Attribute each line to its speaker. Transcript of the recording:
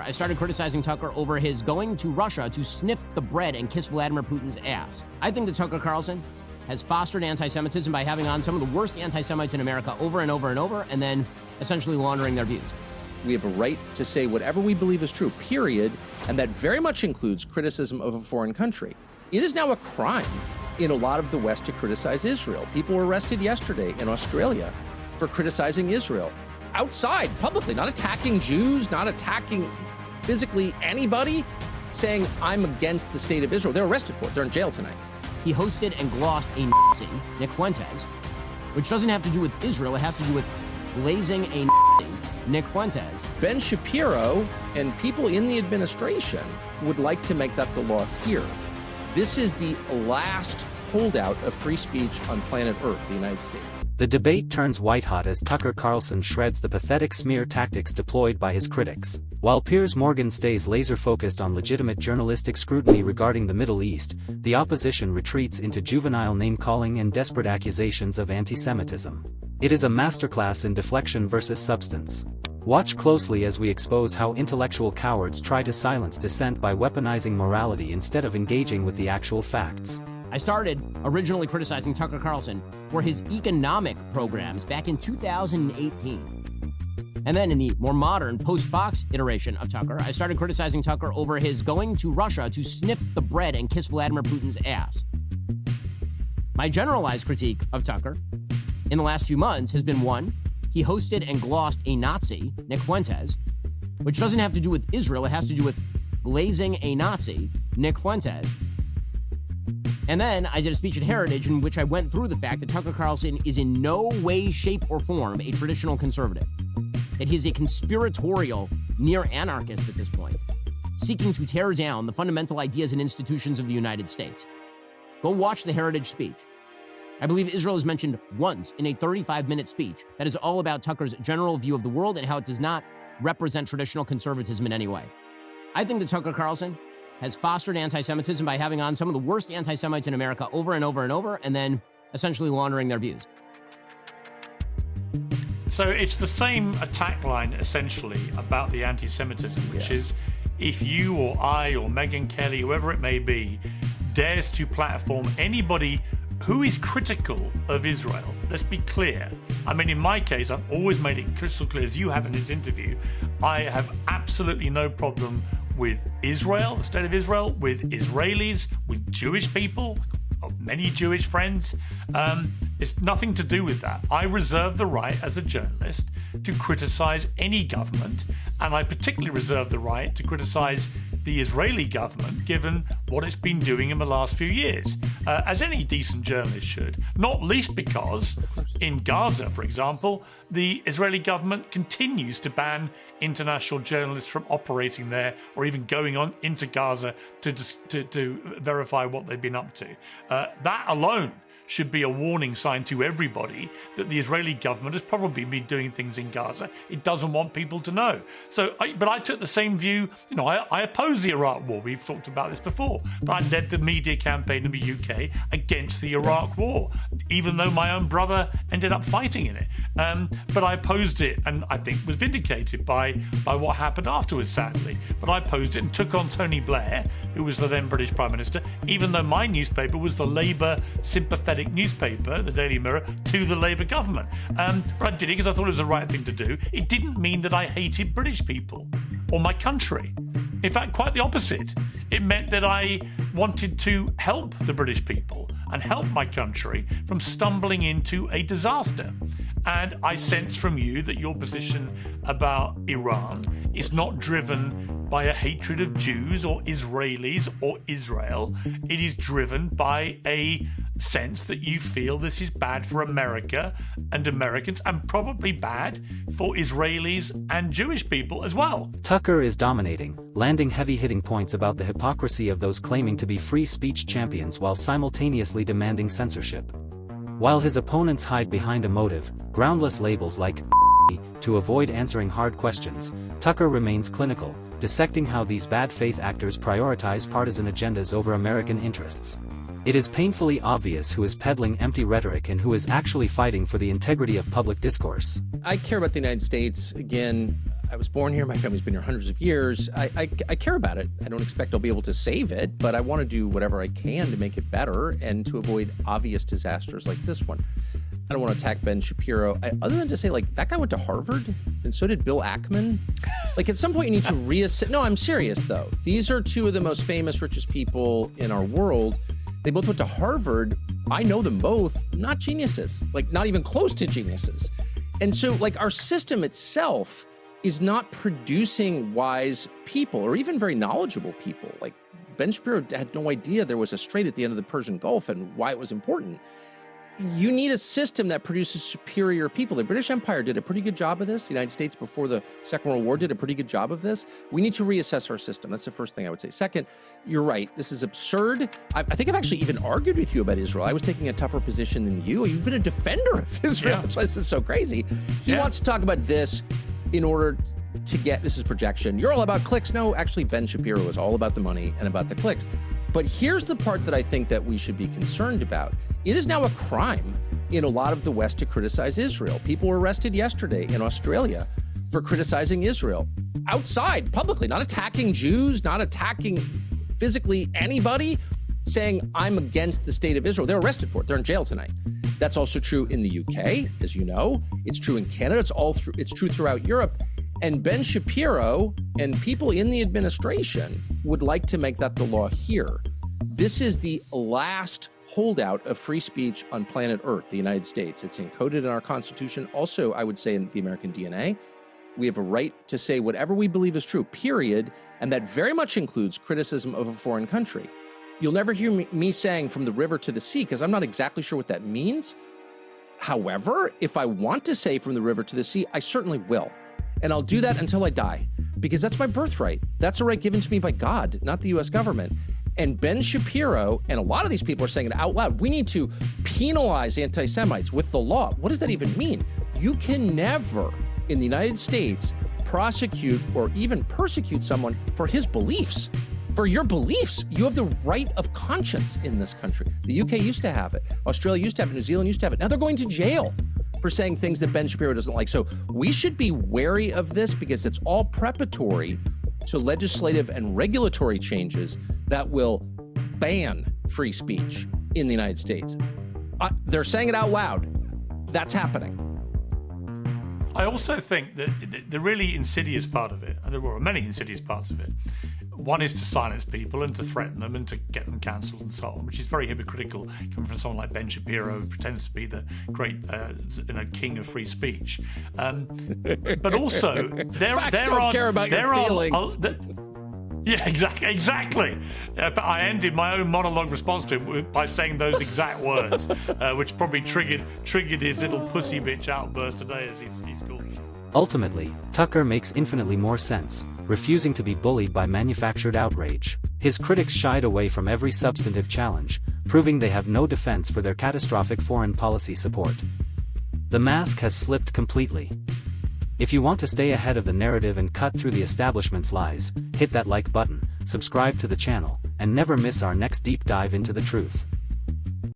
Speaker 1: I started criticizing Tucker over his going to Russia to sniff the bread and kiss Vladimir Putin's ass. I think that Tucker Carlson has fostered anti-Semitism by having on some of the worst anti-Semites in America over and over and over, and then essentially laundering their views.
Speaker 2: We have a right to say whatever we believe is true, period, and that very much includes criticism of a foreign country. It is now a crime in a lot of the West to criticize Israel. People were arrested yesterday in Australia for criticizing Israel outside, publicly, not attacking Jews, not attacking physically anybody, saying, I'm against the state of Israel. They're arrested for it. They're in jail tonight.
Speaker 1: He hosted and glossed a Nazi, Nick Fuentes, which doesn't have to do with Israel. It has to do with blazing a Nazi, Nick Fuentes.
Speaker 2: Ben Shapiro and people in the administration would like to make that the law here. This is the last holdout of free speech on planet Earth, the United States.
Speaker 3: The debate turns white-hot as Tucker Carlson shreds the pathetic smear tactics deployed by his critics. While Piers Morgan stays laser-focused on legitimate journalistic scrutiny regarding the Middle East, the opposition retreats into juvenile name-calling and desperate accusations of anti-Semitism. It is a masterclass in deflection versus substance. Watch closely as we expose how intellectual cowards try to silence dissent by weaponizing morality instead of engaging with the actual facts.
Speaker 1: I started originally criticizing Tucker Carlson for his economic programs back in 2018. And then in the more modern post-Fox iteration of Tucker, I started criticizing Tucker over his going to Russia to sniff the bread and kiss Vladimir Putin's ass. My generalized critique of Tucker in the last few months has been, one, he hosted and glossed a Nazi, Nick Fuentes, which doesn't have to do with Israel. It has to do with blazing a Nazi, Nick Fuentes. And then I did a speech at Heritage in which I went through the fact that Tucker Carlson is in no way, shape, or form a traditional conservative. That he's a conspiratorial near-anarchist at this point, seeking to tear down the fundamental ideas and institutions of the United States. Go watch the Heritage speech. I believe Israel is mentioned once in a 35-minute speech that is all about Tucker's general view of the world and how it does not represent traditional conservatism in any way. I think that Tucker Carlson has fostered anti-Semitism by having on some of the worst anti-Semites in America over and over and over, and then essentially laundering their views.
Speaker 4: So it's the same attack line, essentially, about the anti-Semitism, which is if you or I or Megyn Kelly, whoever it may be, dares to platform anybody who is critical of Israel, let's be clear. I mean, in my case, I've always made it crystal clear, as you have in this interview, I have absolutely no problem with Israel, the state of Israel, with Israelis, with Jewish people, many Jewish friends. It's nothing to do with that. I reserve the right as a journalist to criticize any government, and I particularly reserve the right to criticize the Israeli government, given what it's been doing in the last few years, as any decent journalist should, not least because in Gaza, for example, the Israeli government continues to ban international journalists from operating there or even going on into Gaza to verify what they've been up to. That alone should be a warning sign to everybody that the Israeli government has probably been doing things in Gaza it doesn't want people to know. But I took the same view. You know, I oppose the Iraq war. We've talked about this before. But I led the media campaign in the UK against the Iraq war, even though my own brother ended up fighting in it. But I opposed it, and I think was vindicated by what happened afterwards, sadly. But I opposed it and took on Tony Blair, who was the then British Prime Minister, even though my newspaper was the Labour sympathetic newspaper, the Daily Mirror, to the Labour government. But I did it because I thought it was the right thing to do. It didn't mean that I hated British people or my country. In fact, quite the opposite. It meant that I wanted to help the British people and help my country from stumbling into a disaster. And I sense from you that your position about Iran is not driven by a hatred of Jews or Israelis or Israel. It is driven by a sense that you feel this is bad for America and Americans, and probably bad for Israelis and Jewish people as well.
Speaker 3: Tucker is dominating, landing heavy-hitting points about the hypocrisy of those claiming to be free speech champions while simultaneously demanding censorship. While his opponents hide behind a motive, groundless labels like to avoid answering hard questions, Tucker remains clinical, dissecting how these bad faith actors prioritize partisan agendas over American interests. It is painfully obvious who is peddling empty rhetoric and who is actually fighting for the integrity of public discourse.
Speaker 2: I care about the United States. Again, I was born here. My family's been here hundreds of years. I care about it. I don't expect I'll be able to save it, but I want to do whatever I can to make it better and to avoid obvious disasters like this one. I don't want to attack Ben Shapiro, other than to say, like, that guy went to Harvard, and so did Bill Ackman. Like, at some point, you need to reassess. No, I'm serious, though. These are two of the most famous, richest people in our world. They both went to Harvard. I know them both. Not geniuses, like, not even close to geniuses. And so, like, our system itself is not producing wise people or even very knowledgeable people. Like, Ben Shapiro had no idea there was a strait at the end of the Persian Gulf and why it was important. You need a system that produces superior people. The British Empire did a pretty good job of this. The United States before the Second World War did a pretty good job of this. We need to reassess our system. That's the first thing I would say. Second, you're right. This is absurd. I think I've actually even argued with you about Israel. I was taking a tougher position than you. You've been a defender of Israel.
Speaker 4: Yeah.
Speaker 2: That's why this is so crazy. He wants to talk about this in order to get, this is projection. You're all about clicks. No, actually, Ben Shapiro is all about the money and about the clicks. But here's the part that I think that we should be concerned about. It is now a crime in a lot of the West to criticize Israel. People were arrested yesterday in Australia for criticizing Israel outside, publicly, not attacking Jews, not attacking physically anybody, saying, I'm against the state of Israel. They're arrested for it. They're in jail tonight. That's also true in the UK, as you know. It's true in Canada. It's true throughout Europe. And Ben Shapiro and people in the administration would like to make that the law here. This is the last holdout of free speech on planet Earth, the United States. It's encoded in our Constitution. Also, I would say in the American DNA. We have a right to say whatever we believe is true, period. And that very much includes criticism of a foreign country. You'll never hear me saying from the river to the sea, because I'm not exactly sure what that means. However, if I want to say from the river to the sea, I certainly will. And I'll do that until I die, because that's my birthright. That's a right given to me by God, not the US government. And Ben Shapiro and a lot of these people are saying it out loud. We need to penalize anti-Semites with the law. What does that even mean? You can never, in the United States, prosecute or even persecute someone for his beliefs. For your beliefs, you have the right of conscience in this country. The UK used to have it. Australia used to have it. New Zealand used to have it. Now they're going to jail for saying things that Ben Shapiro doesn't like. So we should be wary of this, because it's all preparatory to legislative and regulatory changes that will ban free speech in the United States. They're saying it out loud. That's happening.
Speaker 4: I also think that the really insidious part of it, and there were many insidious parts of it, one is to silence people and to threaten them and to get them cancelled and so on, which is very hypocritical coming from someone like Ben Shapiro, who pretends to be the great king of free speech. But also, there
Speaker 2: don't care about your feelings.
Speaker 4: Yeah, exactly. I ended my own monologue response to it by saying those exact words, which probably triggered his little pussy bitch outburst today, as he's called it.
Speaker 3: Ultimately, Tucker makes infinitely more sense, refusing to be bullied by manufactured outrage. His critics shied away from every substantive challenge, proving they have no defense for their catastrophic foreign policy support. The mask has slipped completely. If you want to stay ahead of the narrative and cut through the establishment's lies, hit that like button, subscribe to the channel, and never miss our next deep dive into the truth.